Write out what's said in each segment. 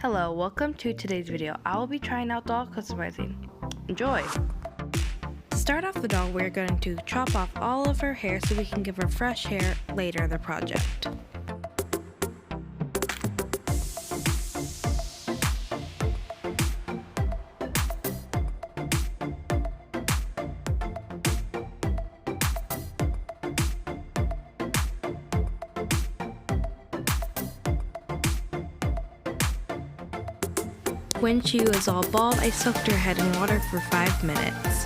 Hello, welcome to today's video. I will be trying out doll customizing. Enjoy! To start off the doll, we're going to chop off all of her hair so we can give her fresh hair later in the project. When she was all bald, I soaked her head in water for 5 minutes.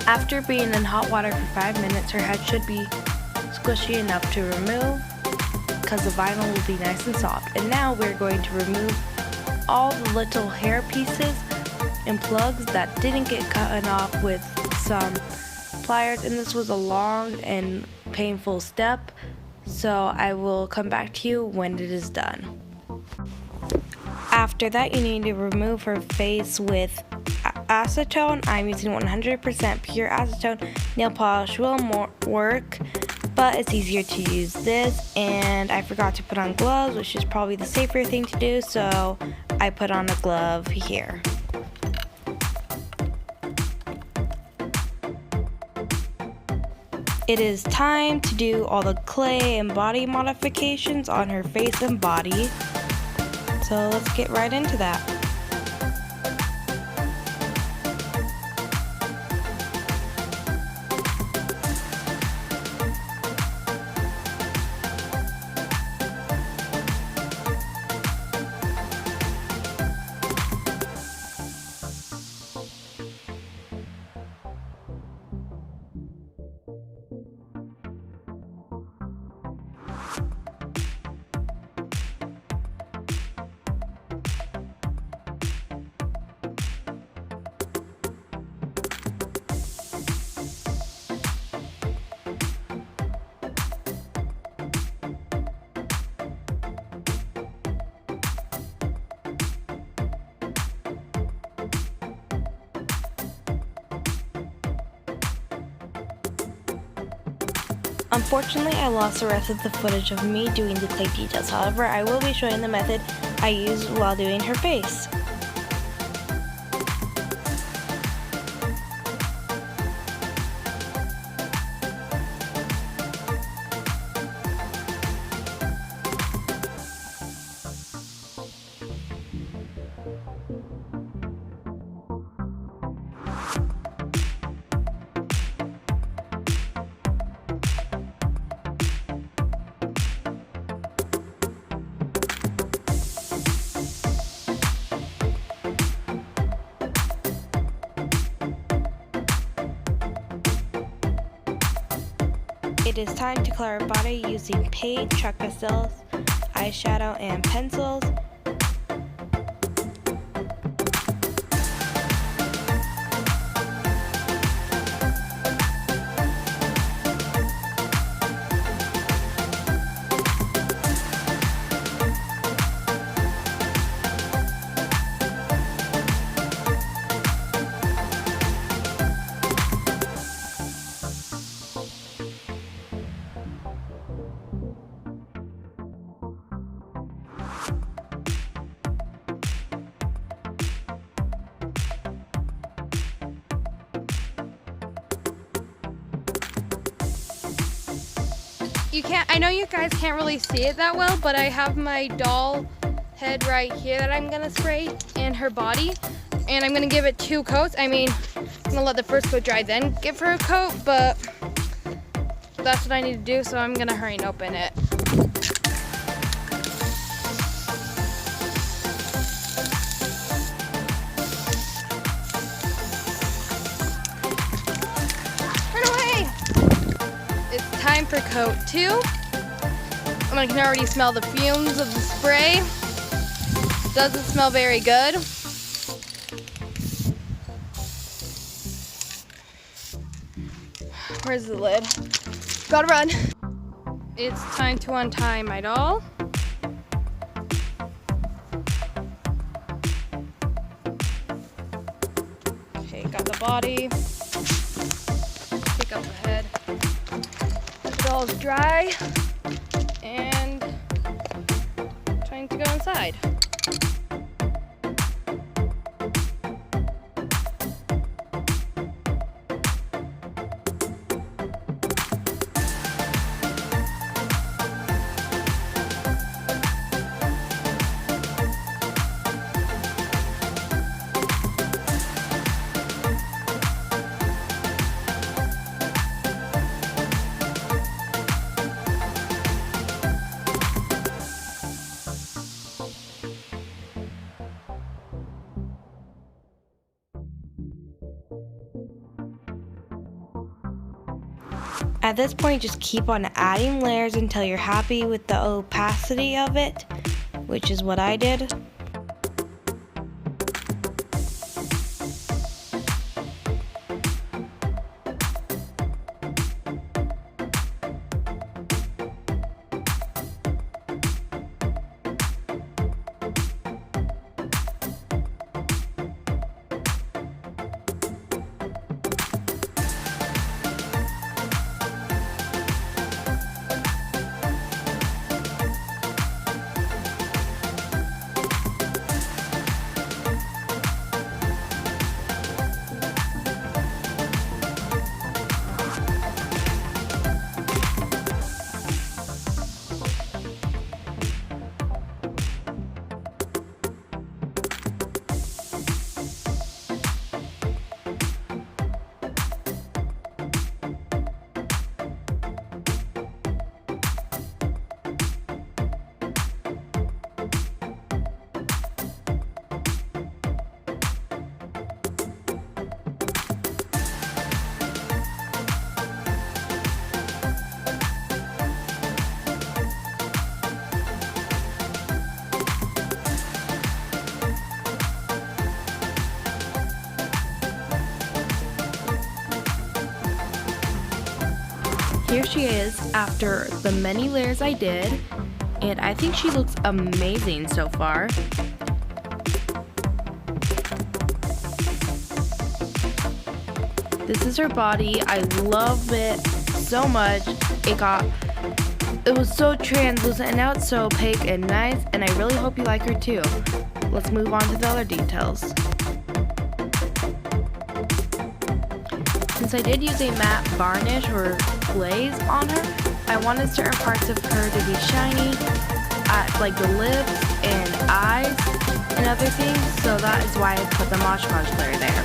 After being in hot water for 5 minutes, her head should be squishy enough to remove because the vinyl will be nice and soft. And now we're going to remove all the little hair pieces and plugs that didn't get cut off with some pliers. And this was a long and painful step, so I will come back to you when it is done. After that, you need to remove her face with acetone. I'm using 100% pure acetone. Nail polish will work, but it's easier to use this. And I forgot to put on gloves, which is probably the safer thing to do, so I put on a glove here. It is time to do all the clay and body modifications on her face and body. So let's get right into that. Unfortunately, I lost the rest of the footage of me doing the clay details. However, I will be showing the method I used while doing her face. It is time to color her body using paint, chalk pastels, eyeshadow, and pencils. I know you guys can't really see it that well, but I have my doll head right here that I'm gonna spray and her body, and I'm gonna give it 2 coats. I mean, I'm gonna let the first coat dry, then give her a coat, but that's what I need to do, so I'm gonna hurry and open it. Run away! It's time for coat 2. I can already smell the fumes of the spray. Doesn't smell very good. Where's the lid? Gotta run. It's time to untie my doll. Okay, got the body. Pick up the head. The doll's dry. And trying to go inside. At this point, just keep on adding layers until you're happy with the opacity of it, which is what I did. Here she is after the many layers I did, and I think she looks amazing so far. This is her body. I love it so much. It was so translucent, and now it's so opaque and nice, and I really hope you like her too. Let's move on to the other details. Since I did use a matte varnish or glaze on her, I wanted certain parts of her to be shiny, like the lips and eyes and other things, so that is why I put the Mod Podge layer there.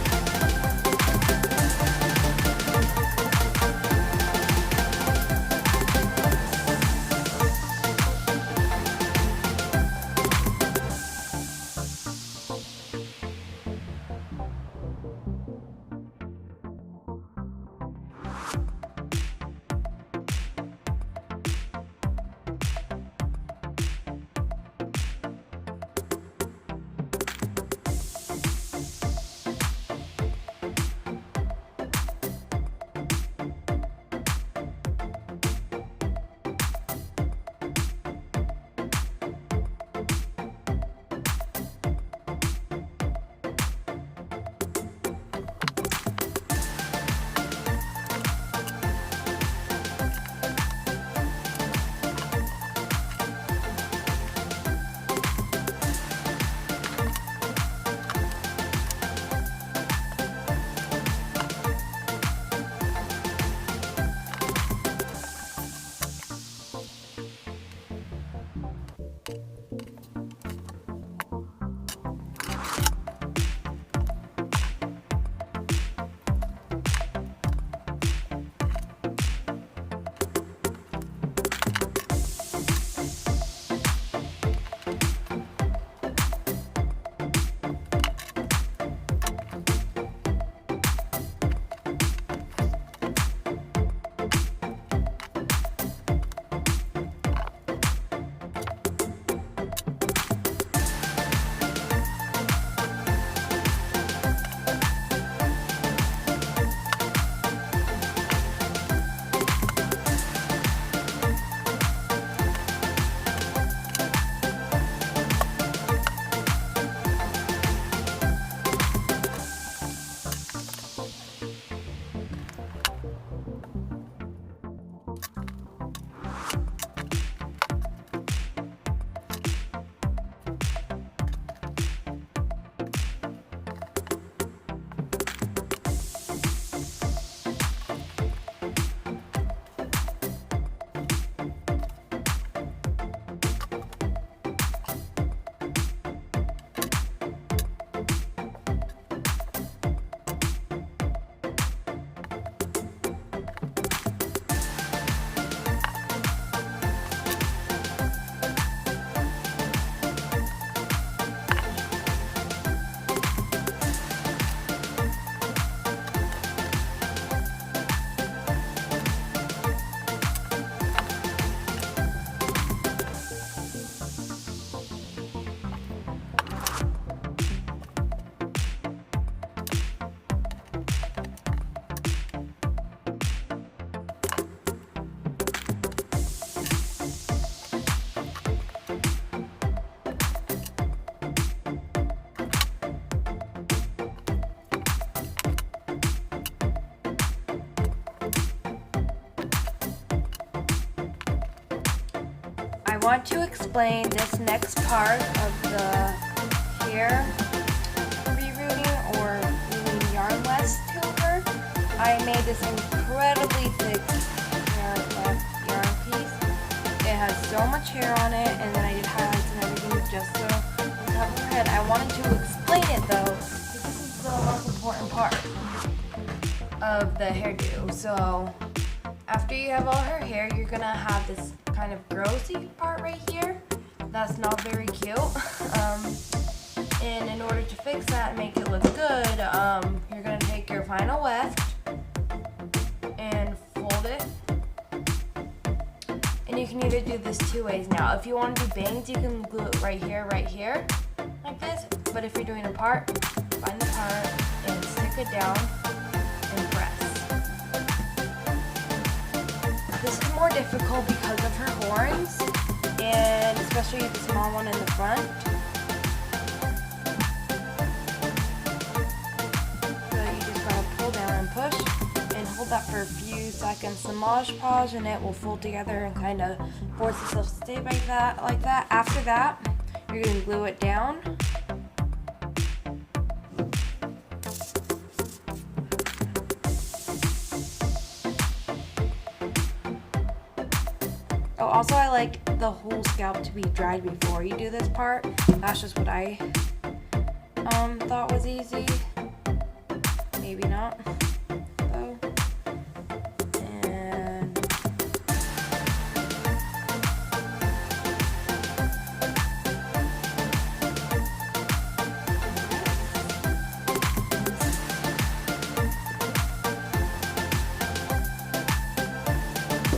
want to explain this next part of the hair rerooting or rooting yarn less to her. I made this incredibly thick yarn piece. It has so much hair on it, and then I did highlights and everything just so on top of her head. I wanted to explain it though, because this is the most important part of the hairdo. So after you have all her hair, you're gonna have this kind of grossy part right here. That's not very cute. And in order to fix that and make it look good, you're gonna take your vinyl weft and fold it. And you can either do this two ways now. If you want to do bangs, you can glue it right here, like this. But if you're doing a part, find the part and stick it down and press. This is more difficult because of her horns, and especially the small one in the front. So you just gotta pull down and push, and hold that for a few seconds. The Mod Podge and it will fold together and kind of force itself to stay like that. After that, you're gonna glue it down. Oh, also I like the whole scalp to be dried before you do this part. That's just what I thought was easy. Maybe not, though. And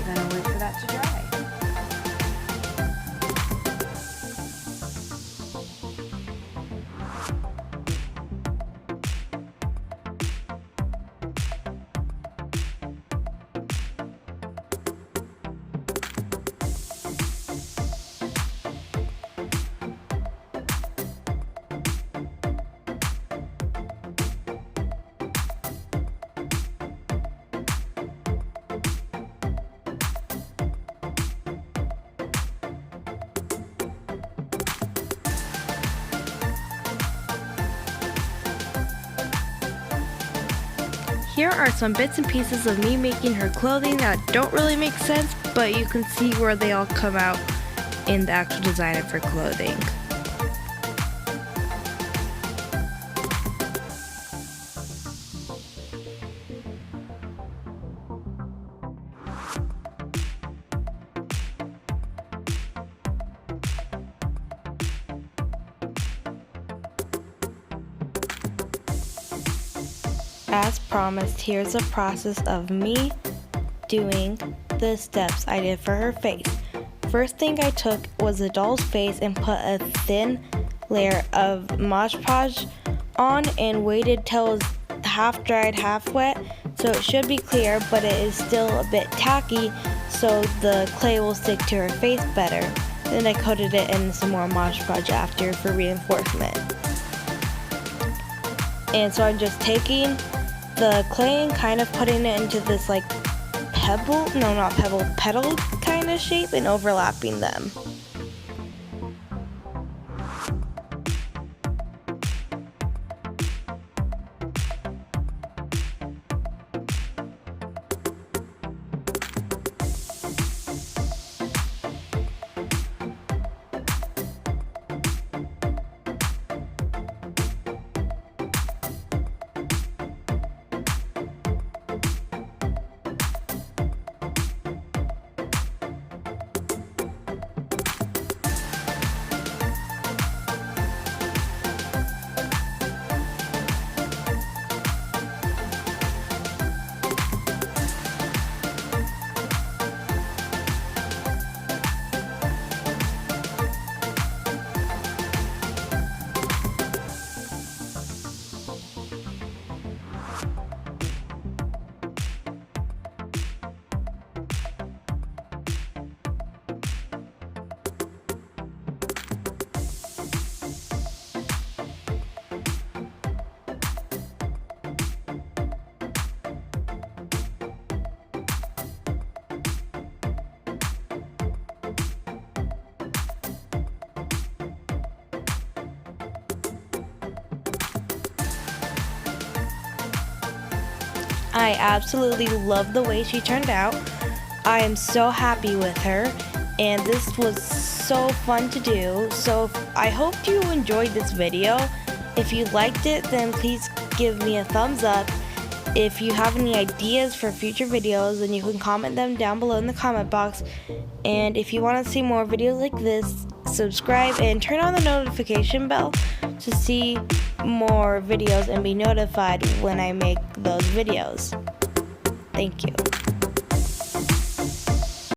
then I'll wait for that to dry. Here are some bits and pieces of me making her clothing that don't really make sense, but you can see where they all come out in the actual design of her clothing. As promised, here's a process of me doing the steps I did for her face. First thing I took was a doll's face and put a thin layer of Mod Podge on and waited till it was half dried, half wet. So it should be clear, but it is still a bit tacky, so the clay will stick to her face better. Then I coated it in some more Mod Podge after for reinforcement. And so I'm just taking the clay and kind of putting it into this like petal kind of shape and overlapping them. I absolutely love the way she turned out. I am so happy with her, and this was so fun to do. So I hope you enjoyed this video. If you liked it, then please give me a thumbs up. If you have any ideas for future videos, then you can comment them down below in the comment box. And if you want to see more videos like this, subscribe and turn on the notification bell to see more videos and be notified when I make those videos. Thank you.